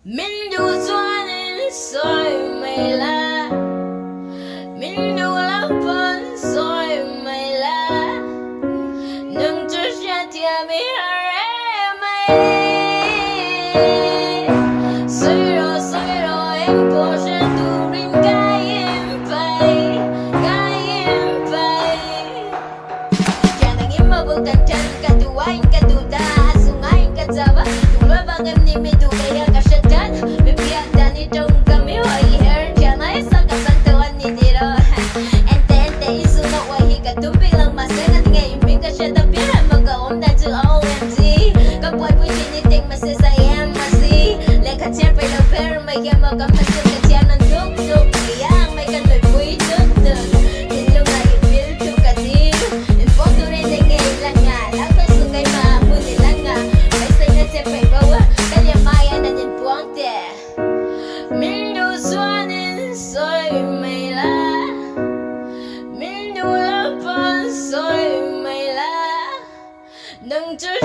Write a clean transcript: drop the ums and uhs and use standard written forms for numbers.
mình đủ doa nên rồi mày là mình đủ lắm vẫn rồi mày là đừng cho cha tia mi em mày xoay rồi em bỏ ra tu rin cái em vậy jangan ingin bukan jangan katu aing katu ta sungai katawa tulur bangem ni mitu kaya kasyatan bibiak dan itong kami wai her jangan isa kasantawan ni diro ente isu no wahi katumping lang masay na tingay imping kasyatan pira magaom na to OMG kapway po siniting masasayang masi lekat siyempre na pero may yamagam masay katyan ng duk-duk kaya ang may kanoy puy duk-duk tinlong ay feel to katil infoto rin ay ngailangan ang pasugay maamuni lang nga may say na siyempre bawa kaya maya na din puwangte mình đủ doa nên rồi mày là mình đủ lắm vẫn rồi mày là đừng chút